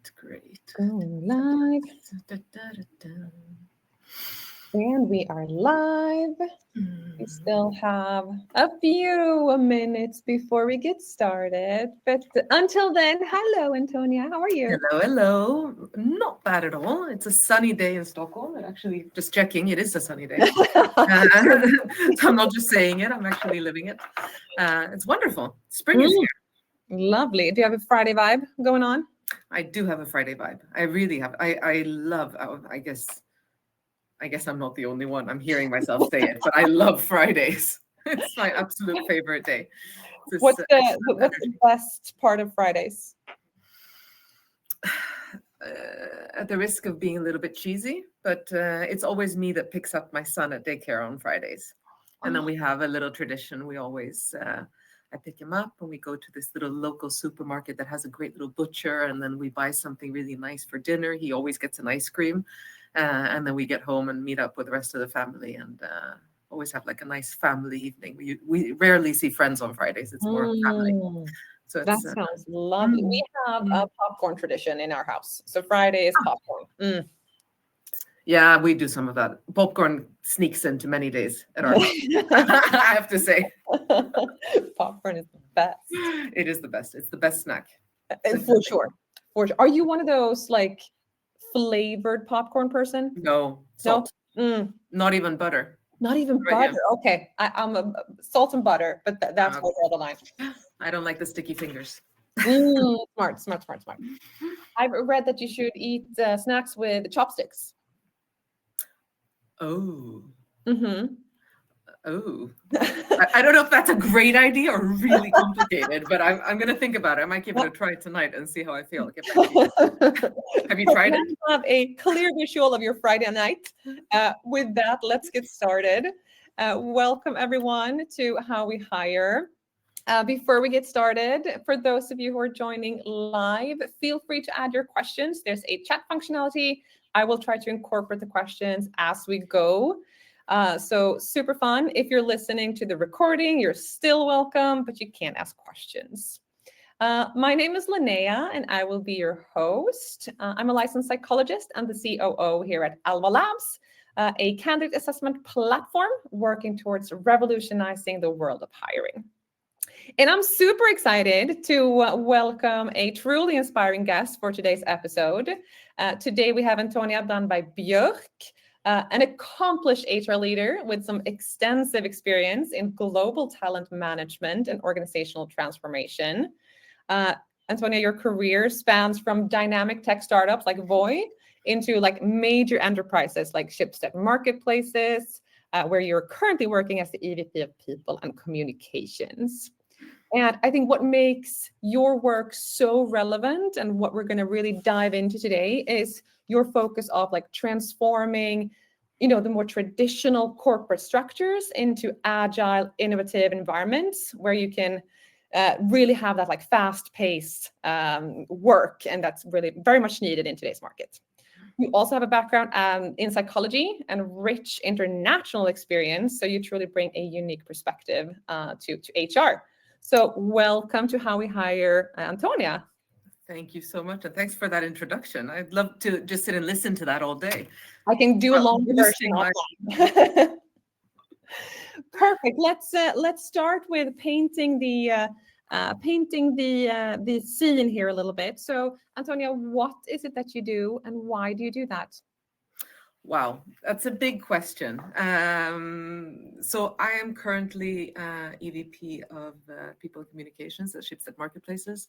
Great. Go live. And we are live. We still have a few minutes before we get started. But until then, hello, Antonia. How are you? Hello. Not bad at all. It's a sunny day in Stockholm. And actually, just checking, it is a sunny day. So I'm not just saying it, I'm actually living it. It's wonderful. Spring is here. Lovely. Do you have a Friday vibe going on? I do have a Friday vibe. I really have. I love, I guess I'm not the only one. I'm hearing myself say it, but I love Fridays. It's my absolute favorite day. What's the best part of Fridays? At the risk of being a little bit cheesy, but it's always me that picks up my son at daycare on Fridays. And then we have a little tradition. We always, I pick him up and we go to this little local supermarket that has a great little butcher. And then we buy something really nice for dinner. He always gets an ice cream. And then we get home and meet up with the rest of the family and always have like a nice family evening. We rarely see friends on Fridays. It's more family. So that sounds lovely. We have a popcorn tradition in our house. So Friday is popcorn. Yeah, we do some of that. Popcorn sneaks into many days at our house. I have to say. Popcorn is the best. It is the best. It's the best snack. For sure. Are you one of those like flavored popcorn person? No. Salt. No? Not even butter. Not even butter. Yeah. Okay. I'm a salt and butter, but that's where I draw the line. I don't like the sticky fingers. Smart. I've read that you should eat snacks with chopsticks. Oh. Oh. I don't know if that's a great idea or really complicated, but I'm going to think about it. I might give it a try tonight and see how I feel. Have you tried it? I have a clear visual of your Friday night. With that, let's get started. Welcome, everyone, to How We Hire. Before we get started, for those of you who are joining live, feel free to add your questions. There's a chat functionality. I will try to incorporate the questions as we go. So super fun. If you're listening to the recording, you're still welcome, but you can't ask questions. My name is Linnea, and I will be your host. I'm a licensed psychologist and the COO here at Alva Labs, a candidate assessment platform working towards revolutionizing the world of hiring. And I'm super excited to welcome a truly inspiring guest for today's episode. Today we have Antonia Brandberg Björk, an accomplished HR leader with some extensive experience in global talent management and organizational transformation. Antonia, your career spans from dynamic tech startups like Voi into like major enterprises like Schibsted Marketplaces, where you're currently working as the EVP of People and Communications. And I think what makes your work so relevant and what we're going to really dive into today is your focus of like transforming, the more traditional corporate structures into agile, innovative environments where you can really have that like fast-paced work. And that's really very much needed in today's market. You also have a background in psychology and rich international experience. So you truly bring a unique perspective to HR. So welcome to How We Hire, Antonia. Thank you so much. And thanks for that introduction. I'd love to just sit and listen to that all day. I can do a longer version. Perfect. Let's start with painting the scene here a little bit. So Antonia, what is it that you do and why do you do that? Wow, that's a big question. So I am currently EVP of People Communications at Schibsted Marketplaces.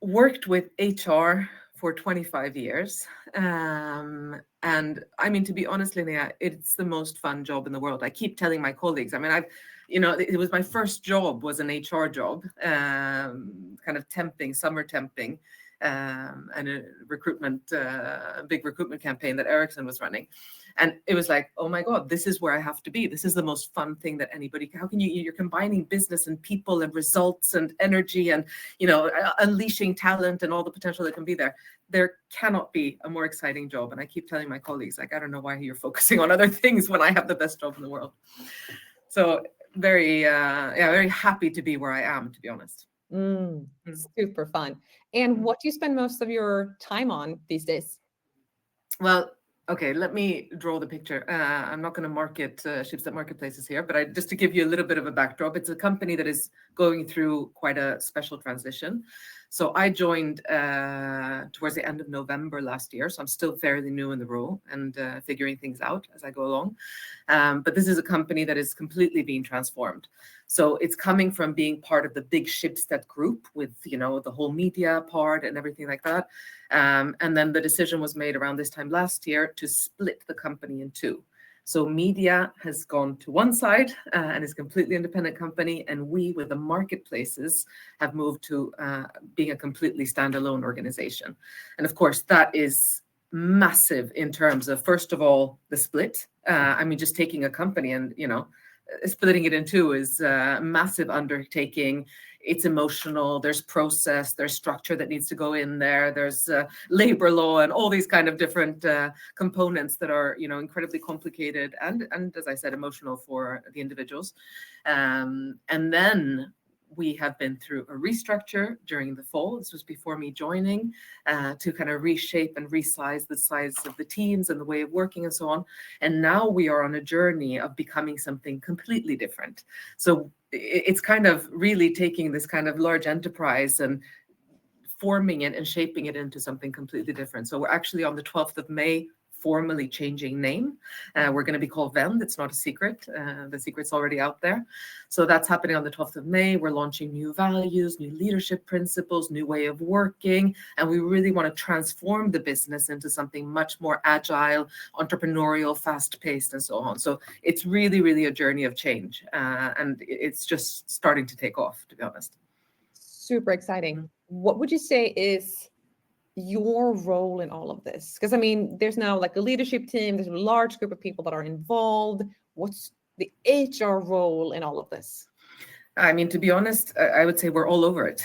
Worked with HR for 25 years. And I mean, to be honest, Linnea, it's the most fun job in the world. I keep telling my colleagues, I mean, it was my first job was an HR job, kind of temping, summer temping. And a big recruitment campaign that Ericsson was running. And it was like, oh my God, this is where I have to be. This is the most fun thing that how can you're combining business and people and results and energy and, unleashing talent and all the potential that can be there. There cannot be a more exciting job. And I keep telling my colleagues, like, I don't know why you're focusing on other things when I have the best job in the world. So very happy to be where I am, to be honest. Mm, Mm. super fun. And what do you spend most of your time on these days? Well, okay, let me draw the picture. I'm not going to market Schibsted Marketplaces here, but just to give you a little bit of a backdrop, it's a company that is going through quite a special transition. So I joined towards the end of November last year, so I'm still fairly new in the role and figuring things out as I go along. But this is a company that is completely being transformed. So it's coming from being part of the big Schibsted group with, the whole media part and everything like that. And then the decision was made around this time last year to split the company in two. So media has gone to one side and is a completely independent company, and we, with the marketplaces, have moved to being a completely standalone organization. And of course, that is massive in terms of, first of all, the split. Just taking a company and, splitting it in two is a massive undertaking. It's emotional, there's process, there's structure that needs to go in there, there's labor law and all these kind of different components that are, incredibly complicated and as I said, emotional for the individuals. And then we have been through a restructure during the fall. This was before me joining, to kind of reshape and resize the size of the teams and the way of working and so on. And now we are on a journey of becoming something completely different. So it's kind of really taking this kind of large enterprise and forming it and shaping it into something completely different. So we're actually on the 12th of May formally changing name. We're going to be called Vend. It's not a secret. The secret's already out there. So that's happening on the 12th of May. We're launching new values, new leadership principles, new way of working. And we really want to transform the business into something much more agile, entrepreneurial, fast-paced, and so on. So it's really, really a journey of change. And it's just starting to take off, to be honest. Super exciting. What would you say is your role in all of this? Because there's now like a leadership team, there's a large group of people that are involved. What's the HR role in all of this? To be honest, I would say we're all over it.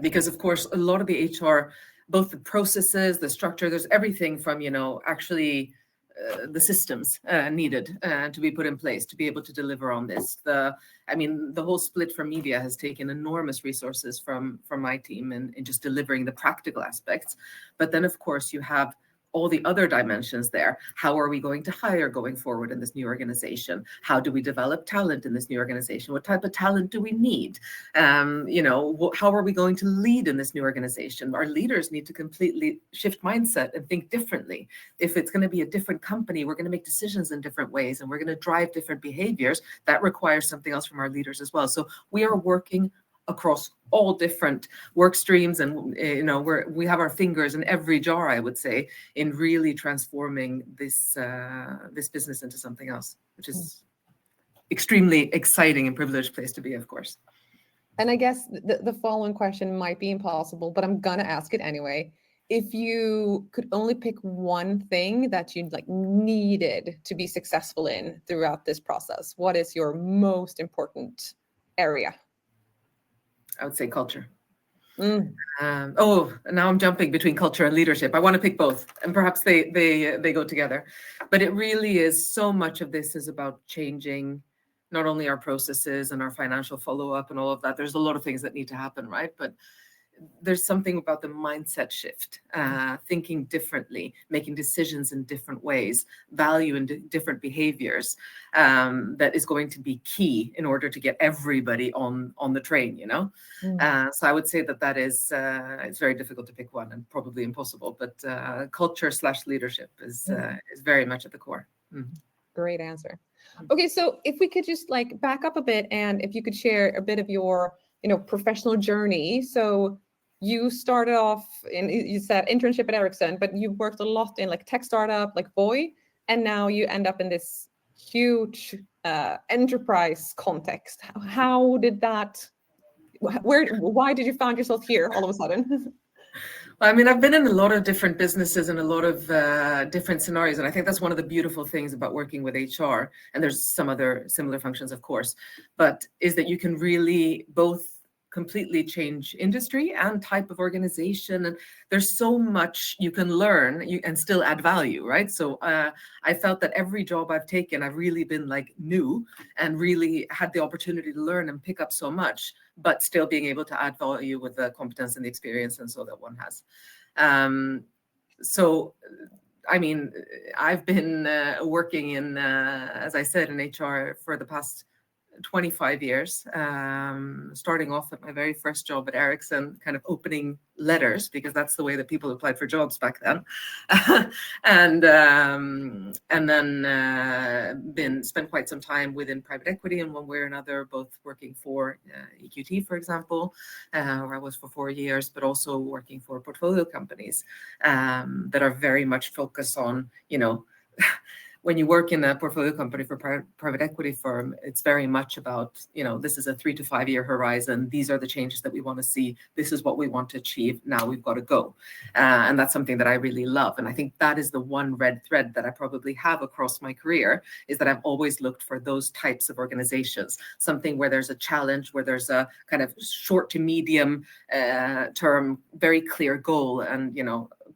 Because of course, a lot of the HR, both the processes, the structure, there's everything from, actually the systems needed to be put in place to be able to deliver on this. The whole split from media has taken enormous resources from my team in just delivering the practical aspects. But then, of course, you have all the other dimensions there. How are we going to hire going forward in this new organization? How do we develop talent in this new organization? What type of talent do we need? How are we going to lead in this new organization? Our leaders need to completely shift mindset and think differently. If it's going to be a different company, we're going to make decisions in different ways and we're going to drive different behaviors. That requires something else from our leaders as well. So we are working across all different work streams, and we have our fingers in every jar, I would say, in really transforming this business into something else, which is extremely exciting and privileged place to be, of course. And I guess the following question might be impossible, but I'm gonna ask it anyway. If you could only pick one thing that you needed to be successful in throughout this process, what is your most important area? I would say culture. Mm. Now I'm jumping between culture and leadership. I want to pick both, and perhaps they go together. But it really is, so much of this is about changing not only our processes and our financial follow-up and all of that. There's a lot of things that need to happen, right? But there's something about the mindset shift, thinking differently, making decisions in different ways, value in different behaviors, that is going to be key in order to get everybody on the train, So I would say that is, it's very difficult to pick one and probably impossible, but culture/leadership is very much at the core. Great answer. Okay, so if we could just back up a bit, and if you could share a bit of your professional journey. So you started off in, you said internship at Ericsson, but you worked a lot in tech startup like Voi, and now you end up in this huge enterprise context. How did that, why did you find yourself here all of a sudden? Well, I've been in a lot of different businesses and a lot of different scenarios. And I think that's one of the beautiful things about working with HR. And there's some other similar functions, of course, but is that you can really both completely change industry and type of organization. And there's so much you can learn and still add value, right? So I felt that every job I've taken, I've really been new and really had the opportunity to learn and pick up so much. but still being able to add value with the competence and the experience and so that one has. So, I mean, I've been working in, as I said, in HR for the past 25 years, starting off at my very first job at Ericsson, kind of opening letters, because that's the way that people applied for jobs back then. And then spent quite some time within private equity in one way or another, both working for EQT, for example, where I was for 4 years, but also working for portfolio companies that are very much focused on, when you work in a portfolio company for private equity firm, it's very much about, this is a 3 to 5 year horizon. These are the changes that we want to see. This is what we want to achieve. Now we've got to go. And that's something that I really love. And I think that is the one red thread that I probably have across my career, is that I've always looked for those types of organizations, something where there's a challenge, where there's a kind of short to medium term, very clear goal, and,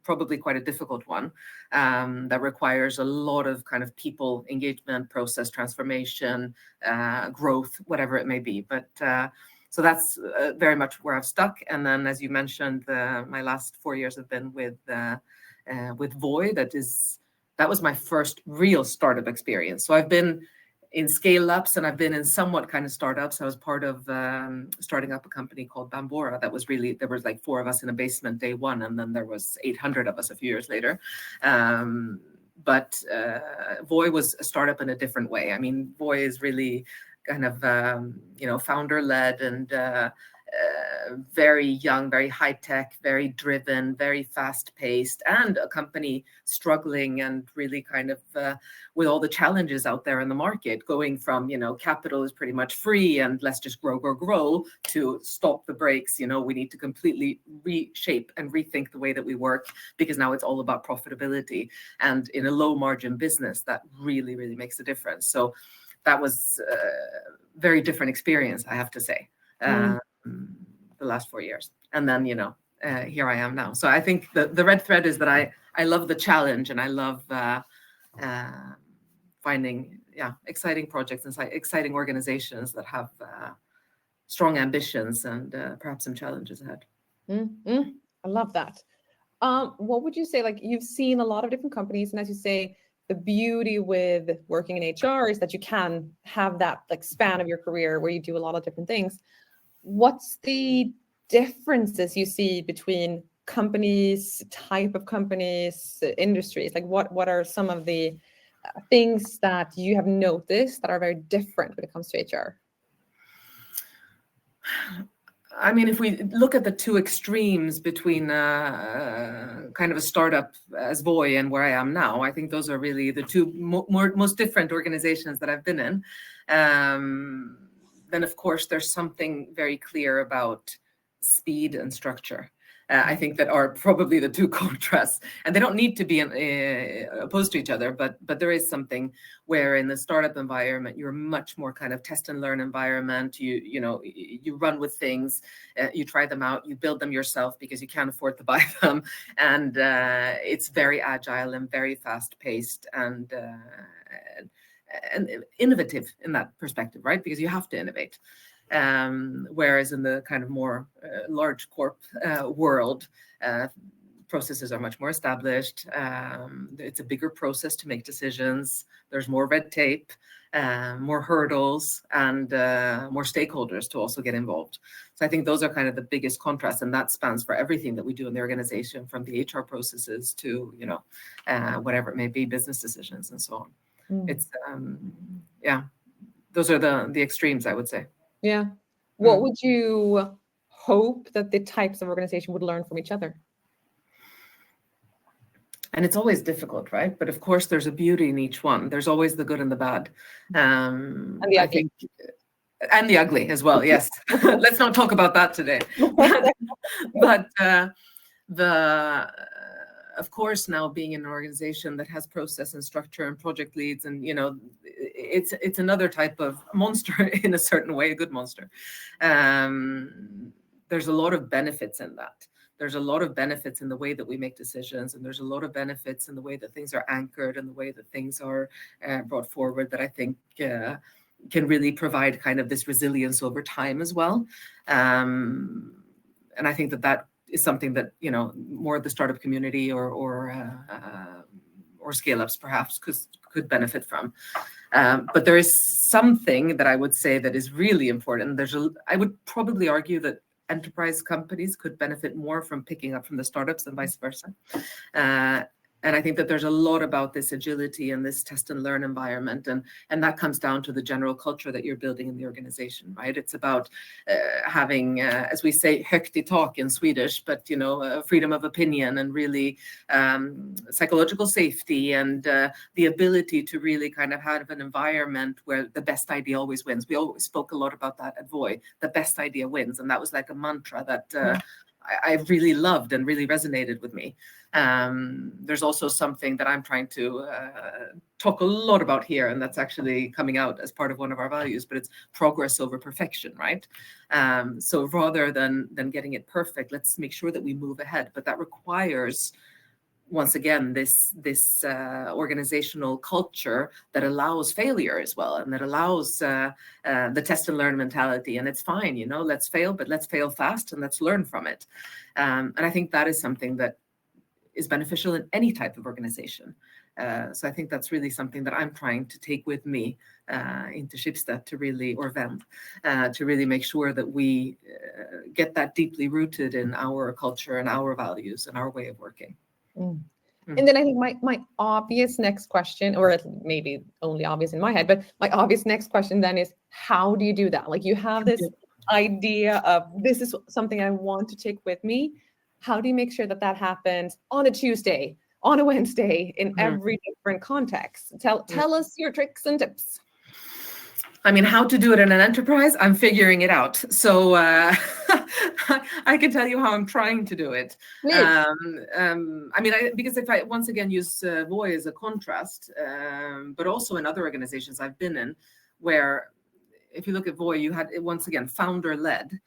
probably quite a difficult one, that requires a lot of kind of people engagement, process transformation, growth, whatever it may be. But so that's very much where I've stuck. And then, as you mentioned, my last 4 years have been with Voi. That was my first real startup experience. So I've been in scale-ups and I've been in somewhat kind of startups. I was part of starting up a company called Bambora. There was like 4 of us in a basement day one, and then there was 800 of us a few years later. But Voi was a startup in a different way. I mean, Voi is really kind of, founder-led and very young, very high-tech, very driven, very fast-paced, and a company struggling and really kind of with all the challenges out there in the market, going from, capital is pretty much free and let's just grow, to stop the brakes. We need to completely reshape and rethink the way that we work, because now it's all about profitability. And in a low-margin business, that really, really makes a difference. So that was a very different experience, I have to say. The last 4 years, and then here I am now. So I think the red thread is that I love the challenge, and I love finding exciting projects and exciting organizations that have strong ambitions and perhaps some challenges ahead. I love that. What would you say, like, you've seen a lot of different companies, and as you say, the beauty with working in HR is that you can have that like span of your career where you do a lot of different things. What's the differences you see between companies, type of companies, industries? Like what are some of the things that you have noticed that are very different when it comes to HR? I mean, if we look at the two extremes between kind of a startup as Voi and where I am now, I think those are really the two most different organizations that I've been in. Then, of course, there's something very clear about speed and structure. I think that are probably the two contrasts, and they don't need to be opposed to each other, but there is something where in the startup environment, you're much more kind of test and learn environment. You run with things, you try them out, you build them yourself because you can't afford to buy them, and it's very agile and very fast paced and innovative in that perspective, right? Because you have to innovate. Whereas in the kind of more large corp world, processes are much more established. It's a bigger process to make decisions. There's more red tape, more hurdles, and more stakeholders to also get involved. So I think those are kind of the biggest contrasts, and that spans for everything that we do in the organization, from the HR processes to whatever it may be, business decisions and so on. It's those are the extremes, I would say. Yeah. What would you hope that the types of organization would learn from each other? And it's always difficult, right? But of course, there's a beauty in each one. There's always the good and the bad. And the ugly. And the ugly as well, yes. Let's not talk about that today. But of course, now being in an organization that has process and structure and project leads, and it's another type of monster in a certain way, a good monster. There's a lot of benefits in that. There's a lot of benefits in the way that we make decisions, and there's a lot of benefits in the way that things are anchored and the way that things are brought forward that I think can really provide kind of this resilience over time as well. And I think that is something that, you know, more of the startup community or scale-ups perhaps could benefit from. But there is something that I would say that is really important. I would probably argue that enterprise companies could benefit more from picking up from the startups than vice versa. And I think that there's a lot about this agility and this test and learn environment. And that comes down to the general culture that you're building in the organization, right? It's about having, as we say, högt i tak in Swedish, but, you know, freedom of opinion and really psychological safety and the ability to really kind of have an environment where the best idea always wins. We always spoke a lot about that at Voi, the best idea wins. And that was like a mantra that I really loved and really resonated with me. There's also something that I'm trying to talk a lot about here, and that's actually coming out as part of one of our values, but it's progress over perfection, right? So rather than getting it perfect, let's make sure that we move ahead. But that requires, once again, this organizational culture that allows failure as well, and that allows the test and learn mentality. And it's fine, you know, let's fail, but let's fail fast and let's learn from it. And I think that is something that is beneficial in any type of organization. So I think that's really something that I'm trying to take with me into Schibsted to really, or Vend, to really make sure that we get that deeply rooted in our culture and our values and our way of working. And then I think my obvious next question, or maybe only obvious in my head, but my obvious next question then is, how do you do that? Like, you have this idea of, this is something I want to take with me. How do you make sure that that happens on a Tuesday, on a Wednesday, in every different context? Tell us your tricks and tips. I mean, how to do it in an enterprise, I'm figuring it out. So I can tell you how I'm trying to do it. I mean, because if I once again use Voi as a contrast, but also in other organizations I've been in, where if you look at Voi, you had, once again, founder-led.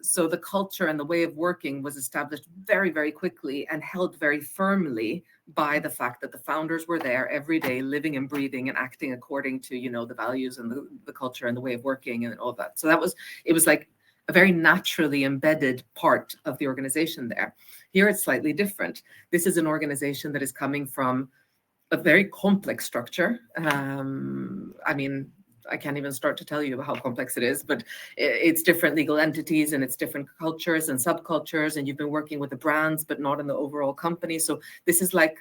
So the culture and the way of working was established very, very quickly and held very firmly by the fact that the founders were there every day, living and breathing and acting according to, you know, the values and the culture and the way of working and all of that. So it was like a very naturally embedded part of the organization there. Here it's slightly different. This is an organization that is coming from a very complex structure. I mean, I can't even start to tell you how complex it is, but it's different legal entities and it's different cultures and subcultures, and you've been working with the brands, but not in the overall company. So this is like,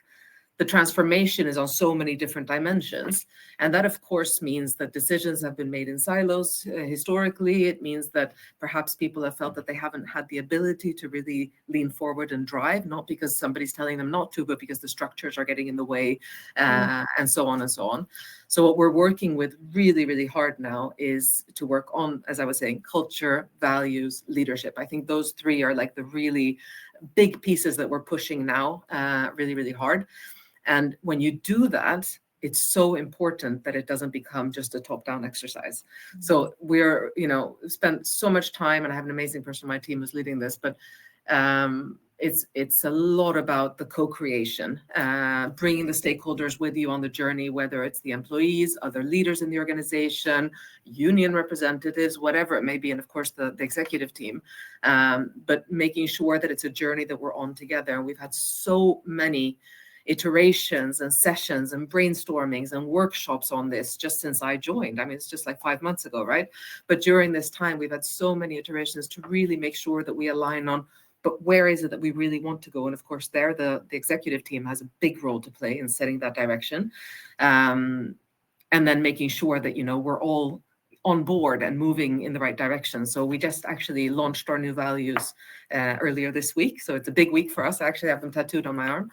the transformation is on so many different dimensions. And that, of course, means that decisions have been made in silos. Historically, it means that perhaps people have felt that they haven't had the ability to really lean forward and drive, not because somebody's telling them not to, but because the structures are getting in the way, and so on and so on. So what we're working with really, really hard now is to work on, as I was saying, culture, values, leadership. I think those three are like the really big pieces that we're pushing now, really, really hard. And when you do that, it's so important that it doesn't become just a top-down exercise. So we're, you know, spent so much time, and I have an amazing person on my team who's leading this, but it's a lot about the co-creation, bringing the stakeholders with you on the journey, whether it's the employees, other leaders in the organization, union representatives, whatever it may be, and of course the executive team, but making sure that it's a journey that we're on together. And we've had so many iterations and sessions and brainstormings and workshops on this just since I joined. I mean, it's just like 5 months ago, right? But during this time, we've had so many iterations to really make sure that we align on, but where is it that we really want to go? And of course, there, the executive team has a big role to play in setting that direction. And then making sure that, you know, we're all on board and moving in the right direction. So we just actually launched our new values earlier this week. So it's a big week for us. I actually have them tattooed on my arm.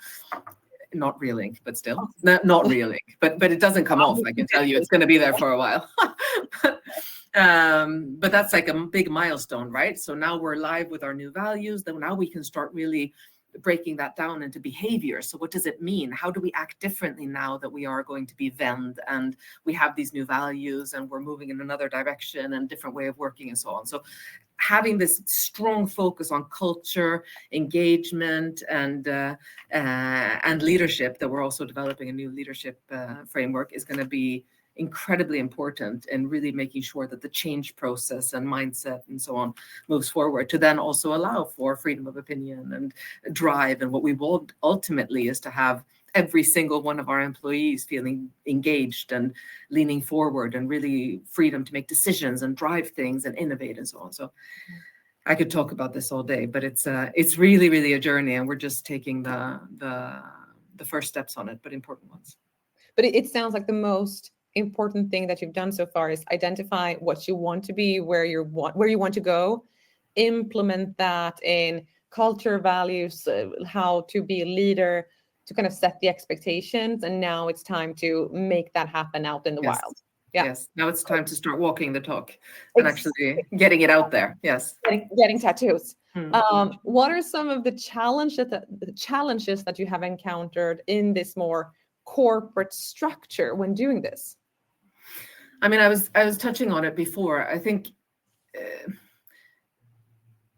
Not real ink, but still, not real ink, but it doesn't come off. I can tell you, it's going to be there for a while. But that's like a big milestone, right? So now we're live with our new values. Then now we can start really breaking that down into behavior. So what does it mean? How do we act differently now that we are going to be Vend and we have these new values and we're moving in another direction and different way of working and so on? So having this strong focus on culture, engagement, and leadership, that we're also developing a new leadership framework, is going to be incredibly important in really making sure that the change process and mindset and so on moves forward, to then also allow for freedom of opinion and drive. And what we want ultimately is to have every single one of our employees feeling engaged and leaning forward, and really freedom to make decisions and drive things and innovate and so on. So I could talk about this all day, but it's really, really a journey, and we're just taking the first steps on it, but important ones. But it sounds like the most important thing that you've done so far is identify what you want to be, where you want to go, implement that in culture, values, how to be a leader, to kind of set the expectations, and now it's time to make that happen out in the wild. Yeah. Yes, now it's time to start walking the talk and actually getting it out there. Yes, getting tattoos. What are some of the challenges that you have encountered in this more corporate structure when doing this? I mean, I was touching on it before. I think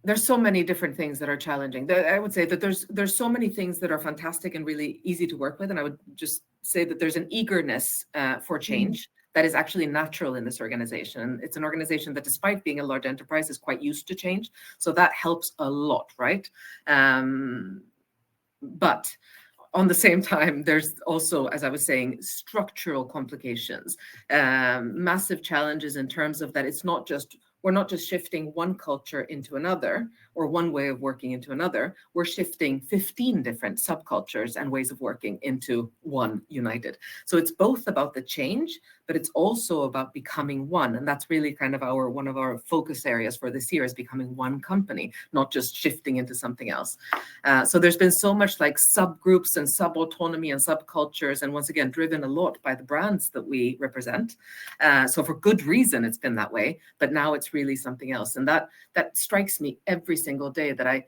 there's so many different things that are challenging. I would say that there's so many things that are fantastic and really easy to work with. And I would just say that there's an eagerness for change that is actually natural in this organization. It's an organization that, despite being a large enterprise, is quite used to change. So that helps a lot, right? But on the same time, there's also, as I was saying, structural complications, massive challenges in terms of that we're not just shifting one culture into another, or one way of working into another. We're shifting 15 different subcultures and ways of working into one united. So it's both about the change, but it's also about becoming one. And that's really kind of one of our focus areas for this year, is becoming one company, not just shifting into something else. So there's been so much like subgroups and sub-autonomy and subcultures, and once again, driven a lot by the brands that we represent. So for good reason, it's been that way, but now it's really something else. And that strikes me every single day, that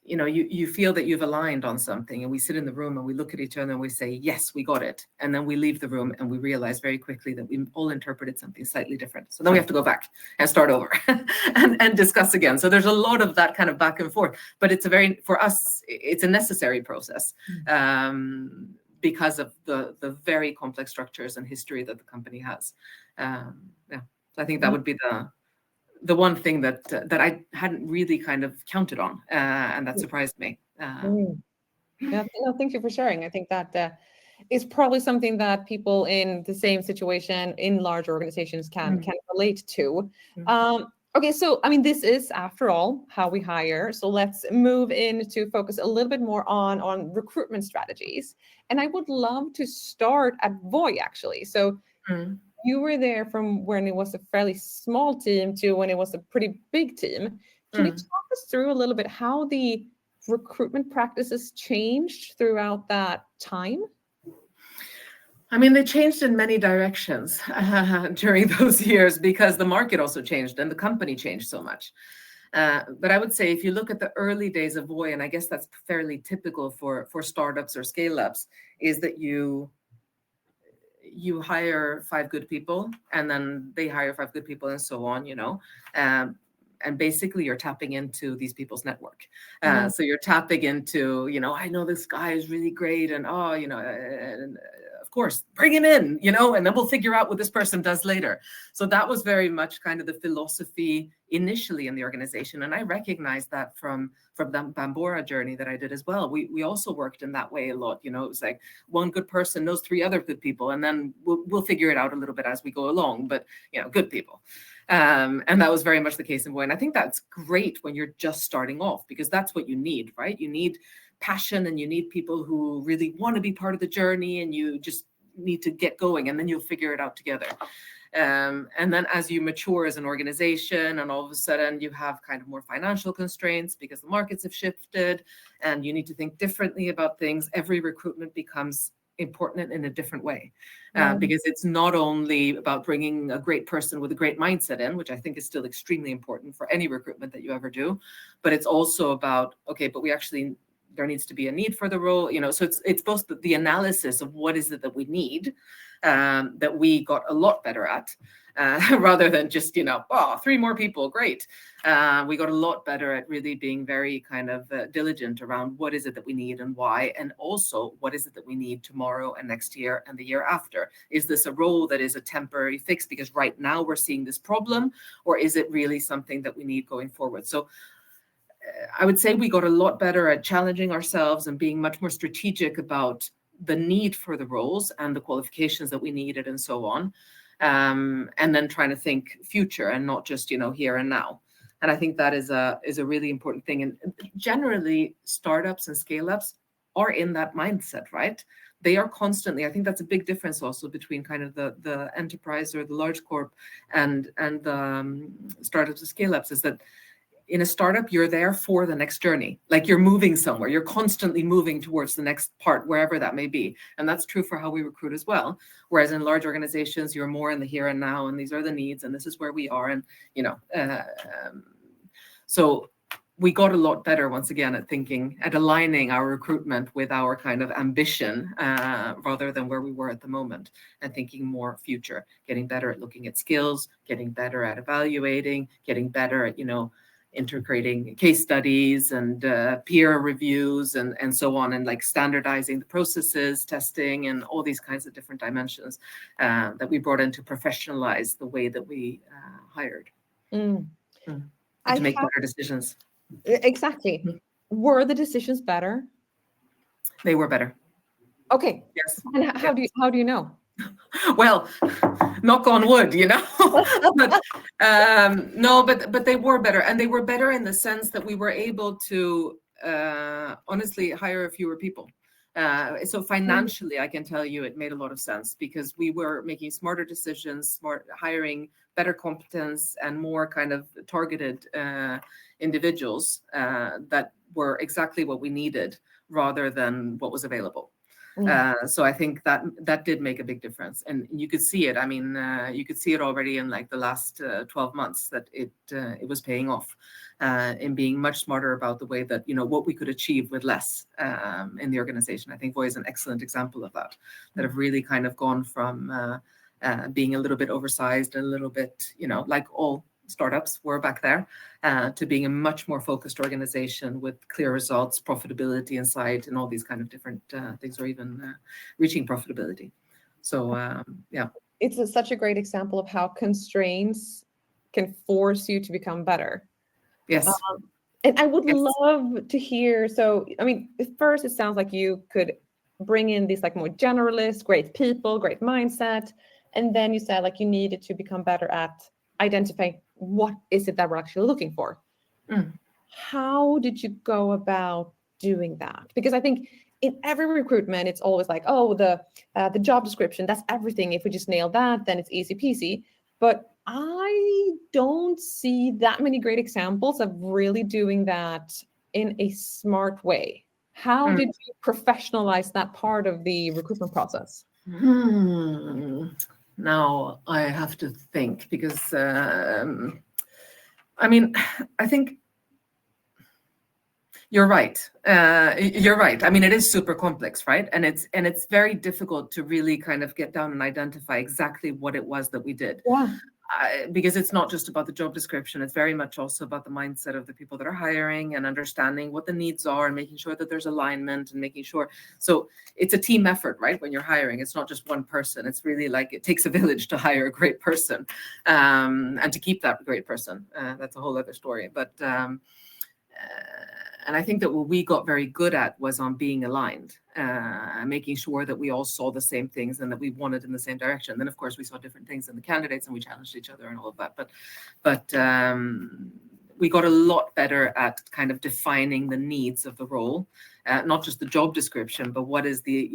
you feel that you've aligned on something, and we sit in the room and we look at each other and we say, yes, we got it. And then we leave the room and we realize very quickly that we all interpreted something slightly different. So then we have to go back and start over and discuss again. So there's a lot of that kind of back and forth, but for us, it's a necessary process because of the very complex structures and history that the company has. So I think that would be the one thing that I hadn't really kind of counted on, and that surprised me. Yeah, no, thank you for sharing. I think that is probably something that people in the same situation in large organizations can relate to. Okay, so I mean, this is, after all, how we hire. So let's move in to focus a little bit more on recruitment strategies. And I would love to start at Voi, actually. So you were there from when it was a fairly small team to when it was a pretty big team. Can you talk us through a little bit how the recruitment practices changed throughout that time? I mean, they changed in many directions during those years, because the market also changed and the company changed so much. But I would say, if you look at the early days of Voi, and I guess that's fairly typical for startups or scale-ups, is that you hire 5 good people, and then they hire 5 good people, and so on, and basically you're tapping into these people's network. So you're tapping into, I know this guy is really great, and and of course, bring him in, and then we'll figure out what this person does later. So that was very much kind of the philosophy initially in the organization. And I recognized that from the Bambora journey that I did as well. We also worked in that way a lot. It was like one good person knows 3 other good people, and then we'll figure it out a little bit as we go along, but good people. And that was very much the case in Voi. And I think that's great when you're just starting off, because that's what you need, right? You need passion, and you need people who really want to be part of the journey, and you just need to get going, and then you'll figure it out together. And then as you mature as an organization, and all of a sudden you have kind of more financial constraints because the markets have shifted and you need to think differently about things, every recruitment becomes important in a different way, because it's not only about bringing a great person with a great mindset in, which I think is still extremely important for any recruitment that you ever do, but it's also about, okay, but there needs to be a need for the role, so it's both the analysis of what is it that we need, that we got a lot better at. Rather than just, 3 more people, great. We got a lot better at really being very kind of diligent around what is it that we need and why, and also what is it that we need tomorrow and next year and the year after. Is this a role that is a temporary fix because right now we're seeing this problem, or is it really something that we need going forward? So I would say we got a lot better at challenging ourselves and being much more strategic about the need for the roles and the qualifications that we needed and so on. And then trying to think future and not just, here and now. And I think that is a really important thing. And generally, startups and scale-ups are in that mindset, right? They are constantly, I think that's a big difference also between kind of the enterprise or the large corp and the startups and scale-ups, is that in a startup, you're there for the next journey. Like you're moving somewhere. You're constantly moving towards the next part, wherever that may be. And that's true for how we recruit as well. Whereas in large organizations, you're more in the here and now, and these are the needs, and this is where we are. And, so we got a lot better, once again, at aligning our recruitment with our kind of ambition, rather than where we were at the moment, and thinking more future, getting better at looking at skills, getting better at evaluating, getting better at, integrating case studies and peer reviews and so on, and like standardizing the processes, testing, and all these kinds of different dimensions that we brought in to professionalize the way that we hired and to make better decisions. Exactly. Were the decisions better? They were better. Okay. Yes. And how do you know? Well, knock on wood, but no, but they were better, and they were better in the sense that we were able to honestly hire fewer people. So financially, I can tell you it made a lot of sense because we were making smarter decisions, hiring better competence and more kind of targeted individuals that were exactly what we needed rather than what was available. So I think that did make a big difference, and you could see it. I mean, you could see it already in like the last 12 months that it was paying off in being much smarter about the way that, what we could achieve with less in the organization. I think Voi is an excellent example of that have really kind of gone from being a little bit oversized and a little bit, like all startups were back there, to being a much more focused organization with clear results, profitability in sight, and all these kind of different things, or even reaching profitability. So yeah. It's such a great example of how constraints can force you to become better. Yes. And I would love to hear, so, I mean, at first it sounds like you could bring in these like more generalist, great people, great mindset. And then you said like you needed to become better at identifying what is it that we're actually looking for. How did you go about doing that? Because I think in every recruitment, it's always like, oh, the job description, that's everything. If we just nail that, then it's easy peasy. But I don't see that many great examples of really doing that in a smart way. How did you professionalize that part of the recruitment process? Now I have to think, because I mean, I think you're right. You're right. I mean, it is super complex, right? And it's very difficult to really kind of get down and identify exactly what it was that we did. Yeah. Because it's not just about the job description. It's very much also about the mindset of the people that are hiring and understanding what the needs are and making sure that there's alignment and making sure. So it's a team effort, right? When you're hiring, it's not just one person. It's really like it takes a village to hire a great person and to keep that great person. That's a whole other story. But and I think that what we got very good at was on being aligned, making sure that we all saw the same things and that we wanted in the same direction. Then, of course, we saw different things in the candidates and we challenged each other and all of that. But we got a lot better at kind of defining the needs of the role, not just the job description, but what is the,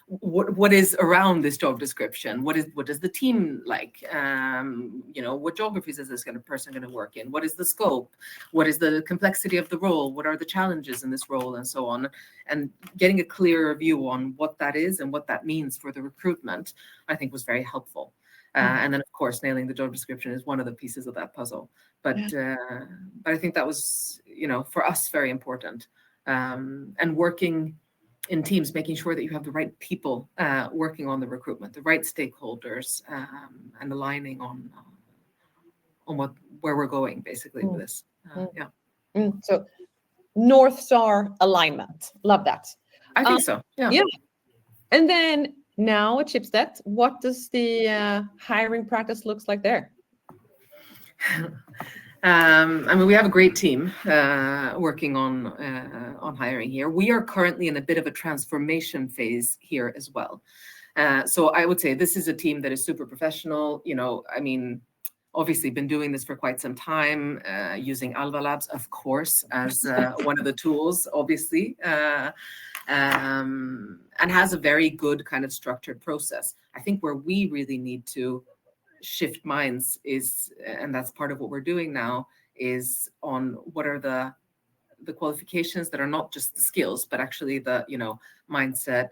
what is around this job description? What is the team like? What geographies is this kind of person going to work in? What is the scope? What is the complexity of the role? What are the challenges in this role, and so on? And getting a clearer view on what that is and what that means for the recruitment, I think was very helpful. And then, of course, nailing the job description is one of the pieces of that puzzle. But I think that was, for us, very important. And working in teams, making sure that you have the right people working on the recruitment, the right stakeholders, and aligning on where we're going basically with this. So North Star alignment. Love that. I think so. Yeah. Yeah. And then now at Schibsted, what does the hiring practice looks like there? We have a great team working on hiring here. We are currently in a bit of a transformation phase here as well. So I would say this is a team that is super professional. Obviously been doing this for quite some time, using Alva Labs, of course, as one of the tools, obviously, and has a very good kind of structured process. I think where we really need to shift minds is, and that's part of what we're doing now, is on what are the qualifications that are not just the skills, but actually the mindset,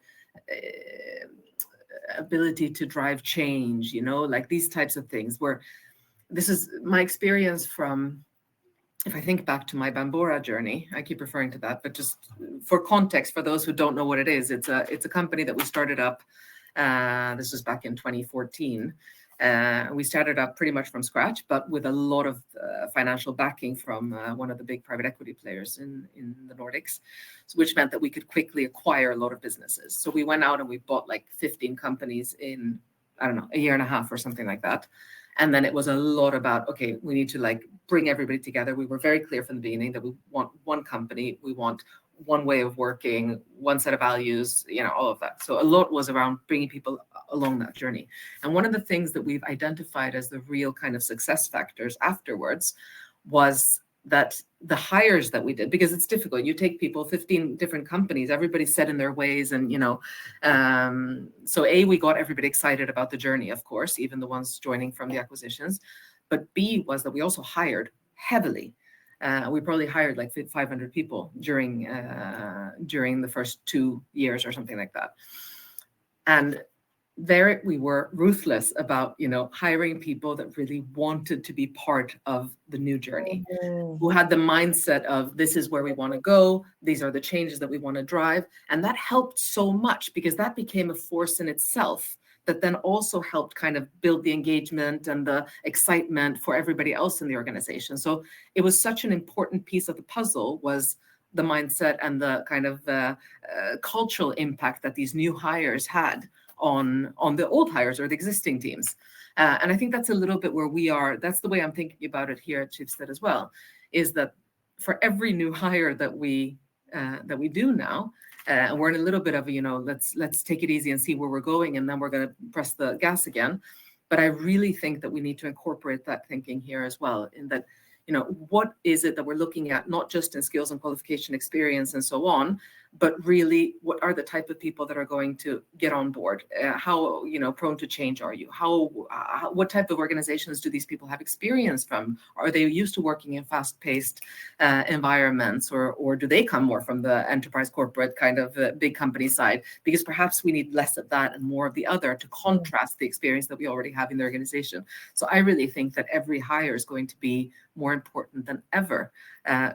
ability to drive change, like these types of things. Where this is my experience from, if I think back to my Bambora journey, I keep referring to that, but just for context, for those who don't know what it is, it's a company that we started up. This was back in 2014. We started up pretty much from scratch, but with a lot of financial backing from one of the big private equity players in the Nordics, which meant that we could quickly acquire a lot of businesses. So we went out and we bought like 15 companies in, I don't know, a year and a half or something like that. And then it was a lot about, okay, we need to like bring everybody together. We were very clear from the beginning that we want one company, we want one way of working, one set of values, all of that. So a lot was around bringing people along that journey. And one of the things that we've identified as the real kind of success factors afterwards was that the hires that we did, because it's difficult, you take people, 15 different companies, everybody's set in their ways. And, so we got everybody excited about the journey, of course, even the ones joining from the acquisitions. But B was that we also hired heavily. We probably hired like 500 people during the first 2 years or something like that. And there we were ruthless about, hiring people that really wanted to be part of the new journey, who had the mindset of this is where we want to go. These are the changes that we want to drive. And that helped so much because that became a force in itself that then also helped kind of build the engagement and the excitement for everybody else in the organization. So it was such an important piece of the puzzle, was the mindset and the kind of cultural impact that these new hires had on the old hires or the existing teams. And I think that's a little bit where we are. That's the way I'm thinking about it here at Schibsted as well, is that for every new hire that we do now, and we're in a little bit of let's take it easy and see where we're going, and then we're going to press the gas again. But I really think that we need to incorporate that thinking here as well, in that, what is it that we're looking at, not just in skills and qualification experience and so on, but really what are the type of people that are going to get on board? How prone to change are you? What type of organizations do these people have experience from? Are they used to working in fast-paced environments, or do they come more from the enterprise corporate kind of big company side? Because perhaps we need less of that and more of the other to contrast the experience that we already have in the organization. So I really think that every hire is going to be more important than ever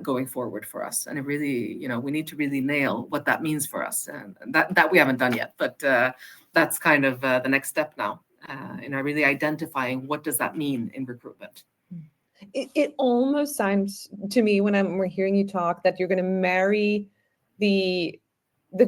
going forward for us. And it really, we need to really nail what that means for us. And that we haven't done yet, but that's kind of the next step now, in really identifying what does that mean in recruitment. It almost sounds to me when we're hearing you talk that you're going to marry the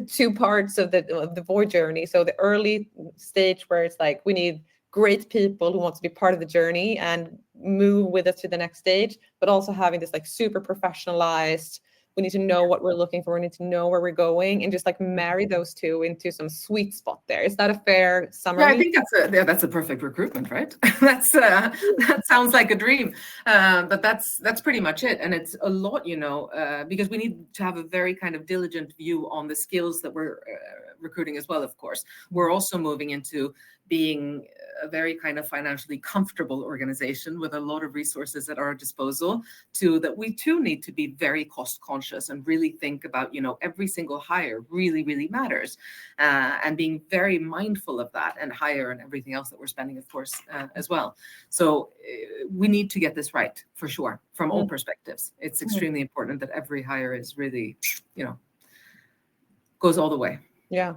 two parts of the void journey. So the early stage where it's like we need great people who want to be part of the journey and move with us to the next stage, but also having this like super professionalized, we need to know what we're looking for, we need to know where we're going, and just like marry those two into some sweet spot there. Is that a fair summary? Yeah, I think that's a perfect recruitment, right? That sounds like a dream, but that's pretty much it. And it's a lot, because we need to have a very kind of diligent view on the skills that we're recruiting as well. Of course, we're also moving into being a very kind of financially comfortable organization with a lot of resources at our disposal, that we too need to be very cost conscious and really think about, every single hire really, really matters, and being very mindful of that, and hire and everything else that we're spending, of course, as well. So we need to get this right for sure, from all perspectives. It's extremely important that every hire is really, goes all the way. Yeah.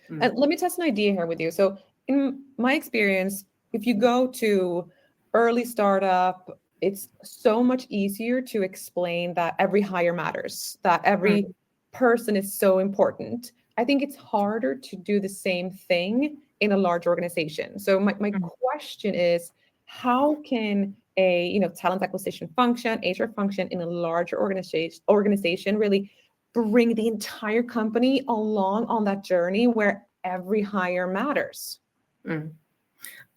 And let me test an idea here with you. So in my experience, if you go to early startup, it's so much easier to explain that every hire matters, that every person is so important. I think it's harder to do the same thing in a large organization. So my question is, how can a talent acquisition function, HR function in a larger organization really bring the entire company along on that journey where every hire matters?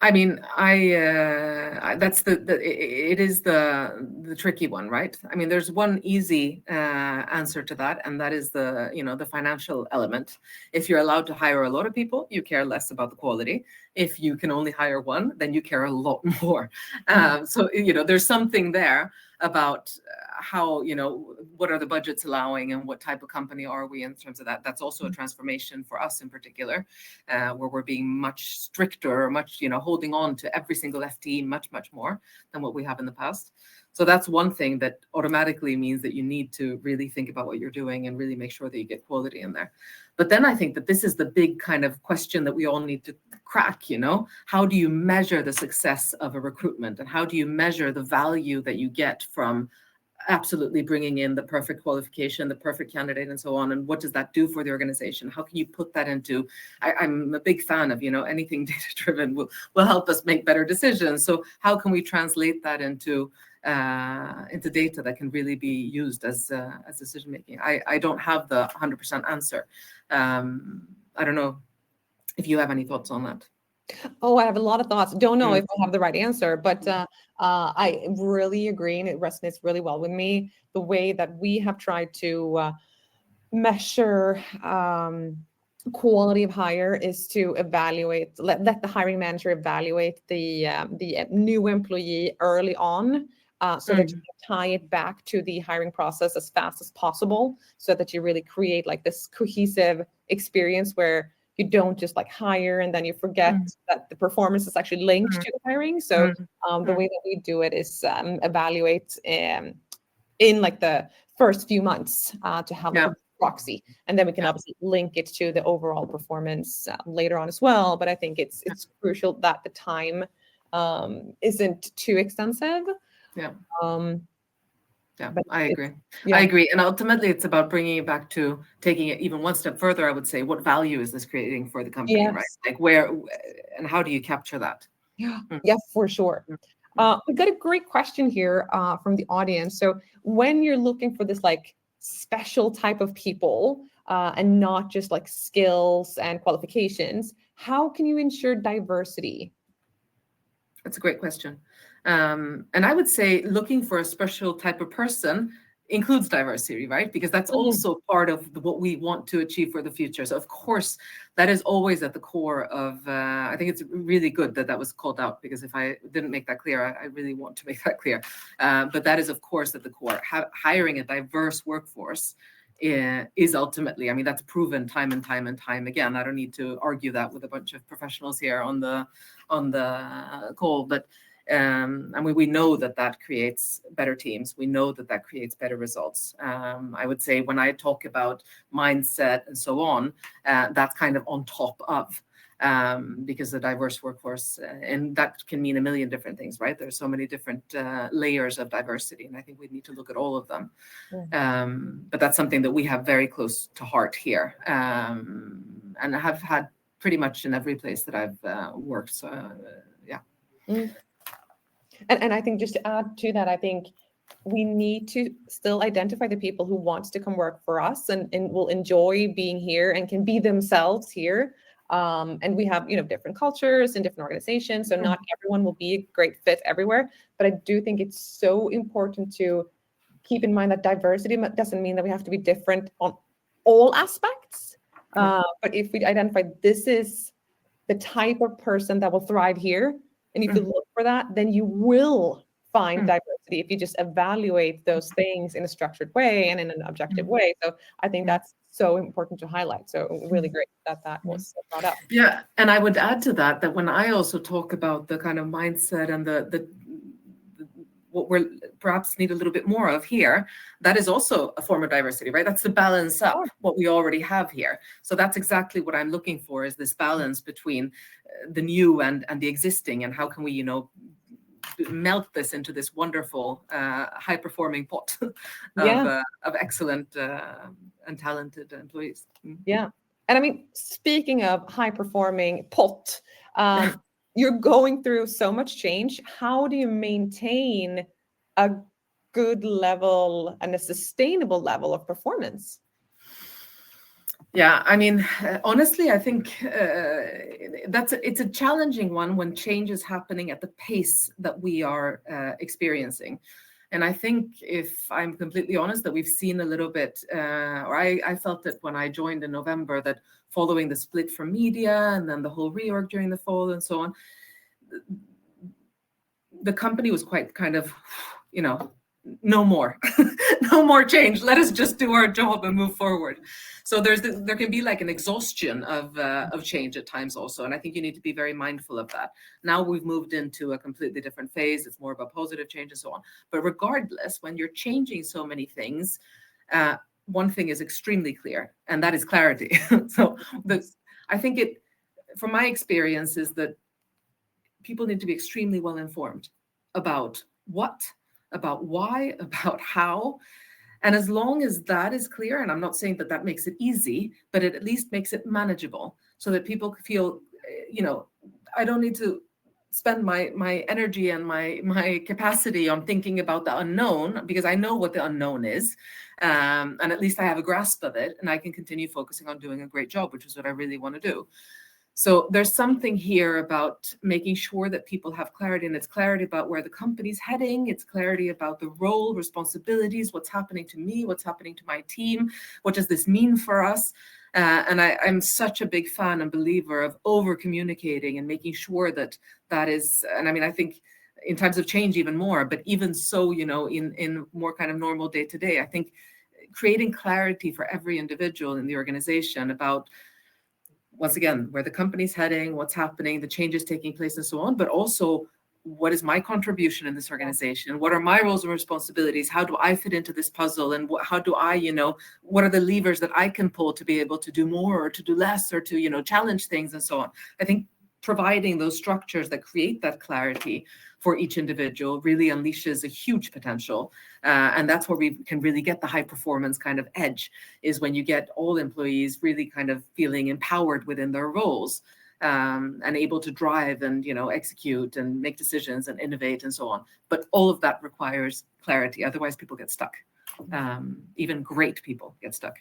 I mean, that's it is the tricky one, right? I mean, there's one easy answer to that, and that is the financial element. If you're allowed to hire a lot of people, you care less about the quality. If you can only hire one, then you care a lot more. So there's something there about how, what are the budgets allowing and what type of company are we in terms of that. That's also a transformation for us in particular, where we're being much stricter, much, holding on to every single FTE much, much more than what we have in the past. So that's one thing that automatically means that you need to really think about what you're doing and really make sure that you get quality in there. But then I think that this is the big kind of question that we all need to crack, how do you measure the success of a recruitment, and how do you measure the value that you get from absolutely bringing in the perfect qualification, the perfect candidate, and so on, and what does that do for the organization? How can you put that into, I'm a big fan of, anything data driven will help us make better decisions. So how can we translate that into data that can really be used as decision making? I don't have the 100% answer. I don't know if you have any thoughts on that. Oh, I have a lot of thoughts. Don't know if I have the right answer, but I really agree, and it resonates really well with me. The way that we have tried to measure quality of hire is to let the hiring manager evaluate the new employee early on, so that you can tie it back to the hiring process as fast as possible, so that you really create like this cohesive experience where you don't just like hire and then you forget that the performance is actually linked to the hiring. So the way that we do it is evaluate in like the first few months to have like a proxy, and then we can obviously link it to the overall performance later on as well. But I think it's crucial that the time isn't too extensive. I agree. I agree. And ultimately, it's about bringing it back to taking it even one step further. I would say, what value is this creating for the company, right? Like where and how do you capture that? Yeah, for sure. We've got a great question here from the audience. So when you're looking for this like special type of people and not just like skills and qualifications, how can you ensure diversity? That's a great question. And I would say looking for a special type of person includes diversity, right? Because that's also part of what we want to achieve for the future. So of course, that is always at the core of, I think it's really good that was called out, because if I didn't make that clear, I really want to make that clear. But that is of course at the core. Hiring a diverse workforce is ultimately, I mean, that's proven time and time and time again. I don't need to argue that with a bunch of professionals here on the call, but I mean, we know that creates better teams. We know that creates better results. I would say when I talk about mindset and so on, that's kind of on top of, because the diverse workforce, and that can mean a million different things, right? There's so many different layers of diversity, and I think we need to look at all of them. But that's something that we have very close to heart here, and I have had pretty much in every place that I've worked. So, And I think just to add to that, I think we need to still identify the people who wants to come work for us and will enjoy being here and can be themselves here. And we have, different cultures and different organizations. So not everyone will be a great fit everywhere. But I do think it's so important to keep in mind that diversity doesn't mean that we have to be different on all aspects. But if we identify this is the type of person that will thrive here, and if you look for that, then you will find diversity if you just evaluate those things in a structured way and in an objective way. So I think that's so important to highlight. So really great that was brought up. Yeah, and I would add to that when I also talk about the kind of mindset and the what we're perhaps need a little bit more of here, that is also a form of diversity, right? That's to balance up what we already have here. So that's exactly what I'm looking for, is this balance between the new and the existing, and how can we, you know, melt this into this wonderful high performing pot of excellent and talented employees. Yeah. And I mean, speaking of high performing pot, you're going through so much change. How do you maintain a good level and a sustainable level of performance? Yeah, I mean, honestly, I think it's a challenging one when change is happening at the pace that we are experiencing. And I think, if I'm completely honest, that we've seen a little bit, or I felt it when I joined in November, that following the split from media and then the whole reorg during the fall and so on, the company was quite kind of, you know, no more, no more change. Let us just do our job and move forward. So there can be like an exhaustion of change at times also, and I think you need to be very mindful of that. Now we've moved into a completely different phase. It's more about positive change and so on. But regardless, when you're changing so many things, one thing is extremely clear, and that is clarity. So I think from my experience, is that people need to be extremely well informed about what, about why, about how. And as long as that is clear, and I'm not saying that that makes it easy, but it at least makes it manageable, so that people feel, you know, I don't need to spend my energy and my capacity on thinking about the unknown, because I know what the unknown is, and at least I have a grasp of it, and I can continue focusing on doing a great job, which is what I really want to do. So there's something here about making sure that people have clarity, and it's clarity about where the company's heading. It's clarity about the role, responsibilities, what's happening to me, what's happening to my team, what does this mean for us? And I'm such a big fan and believer of over communicating and making sure that that is, and I mean, I think in times of change even more, but even so, you know, in more kind of normal day to day, I think creating clarity for every individual in the organization about, once again, where the company's heading, what's happening, the changes taking place and so on, but also what is my contribution in this organization? What are my roles and responsibilities? How do I fit into this puzzle? And how do I, you know, what are the levers that I can pull to be able to do more or to do less, or to, you know, challenge things and so on? I think providing those structures that create that clarity for each individual really unleashes a huge potential. And that's where we can really get the high performance kind of edge, is when you get all employees really kind of feeling empowered within their roles, and able to drive and, you know, execute and make decisions and innovate and so on. But all of that requires clarity. Otherwise, people get stuck. Even great people get stuck.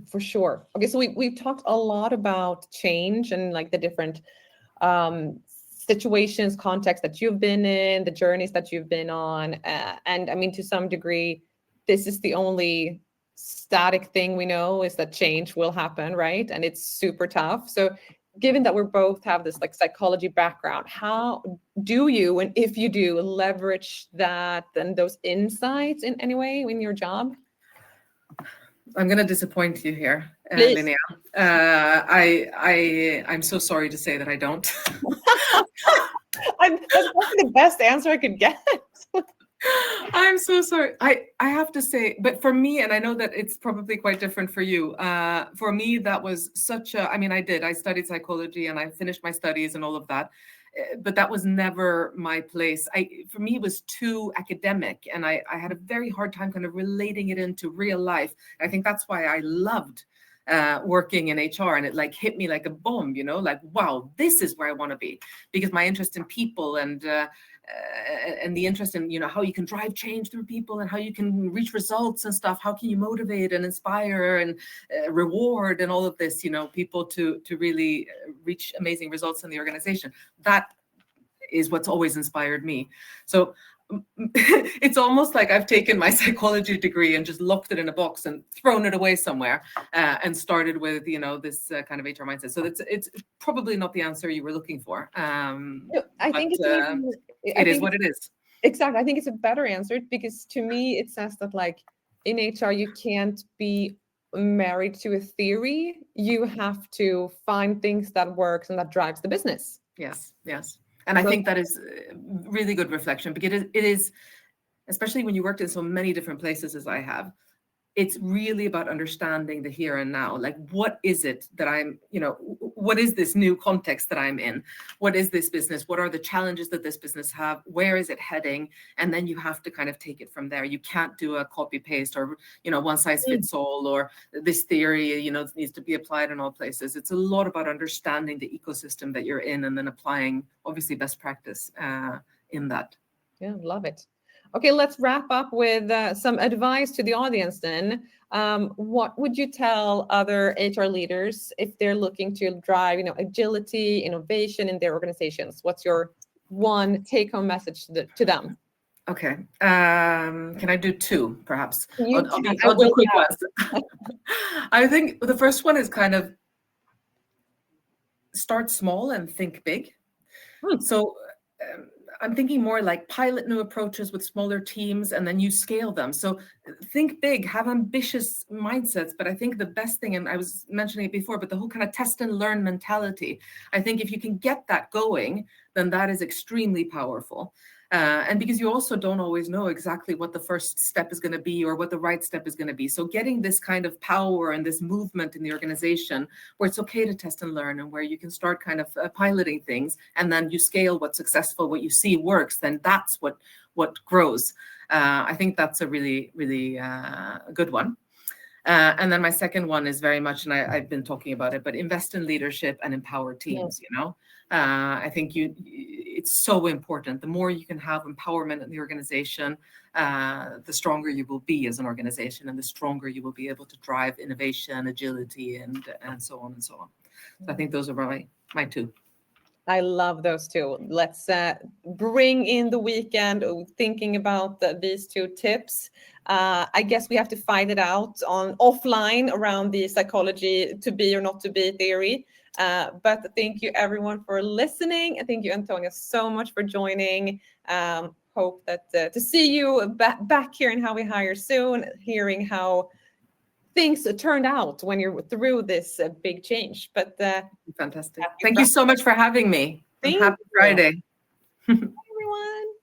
For sure. Okay, so we've talked a lot about change and like the different situations, contexts that you've been in, the journeys that you've been on. And I mean, to some degree, this is the only static thing we know, is that change will happen, right? And it's super tough. So given that we both have this like psychology background, how do you, and if you do, leverage that and those insights in any way in your job? I'm going to disappoint you here, Linnea. I'm so sorry to say that I don't. That's the best answer I could get. I'm so sorry. I have to say, but for me, and I know that it's probably quite different for you, for me, that was such a, I mean, I studied psychology and I finished my studies and all of that, but that was never my place. For me, it was too academic, and I had a very hard time kind of relating it into real life. I think that's why I loved working in HR, and it like hit me like a bomb, you know, like, wow, this is where I want to be, because my interest in people and the interest in, you know, how you can drive change through people and how you can reach results and stuff. How can you motivate and inspire and reward and all of this, you know, people to really reach amazing results in the organization. That is what's always inspired me. So it's almost like I've taken my psychology degree and just locked it in a box and thrown it away somewhere, and started with, you know, this kind of HR mindset. So it's probably not the answer you were looking for. I think it is what it is. Exactly. I think it's a better answer, because to me, it says that like in HR, you can't be married to a theory. You have to find things that works and that drives the business. Yes. And I think that is really good reflection, because it is, especially when you worked in so many different places as I have, it's really about understanding the here and now. Like, what is it that I'm, what is this new context that I'm in? What is this business? What are the challenges that this business have? Where is it heading? And then you have to kind of take it from there. You can't do a copy paste or, one size fits all, or this theory, it needs to be applied in all places. It's a lot about understanding the ecosystem that you're in and then applying, obviously, best practice in that. Yeah, love it. Okay, let's wrap up with some advice to the audience then. What would you tell other HR leaders if they're looking to drive, agility, innovation in their organizations? What's your one take-home message to them? Okay. Can I do two, perhaps? I'll do quick ones. I think the first one is kind of start small and think big. So I'm thinking more like pilot new approaches with smaller teams, and then you scale them. So think big, have ambitious mindsets. But I think the best thing, and I was mentioning it before, but the whole kind of test and learn mentality, I think if you can get that going, then that is extremely powerful. And because you also don't always know exactly what the first step is going to be or what the right step is going to be. So getting this kind of power and this movement in the organization where it's okay to test and learn, and where you can start kind of piloting things, and then you scale what's successful, what you see works, then that's what grows. I think that's a really, really good one. And then my second one is very much, and I've been talking about it, but invest in leadership and empower teams. I think it's so important. The more you can have empowerment in the organization, the stronger you will be as an organization, and the stronger you will be able to drive innovation, agility, and so on and so on. So I think those are my two. I love those two. Let's bring in the weekend thinking about these two tips. I guess we have to fight it out on offline around the psychology to be or not to be theory. But thank you everyone for listening. And thank you, Antonia, so much for joining. Hope that to see you back here in How We Hire soon, hearing how things turned out when you're through this big change. But fantastic. Thank you so much for having me. Happy Friday. Bye, everyone.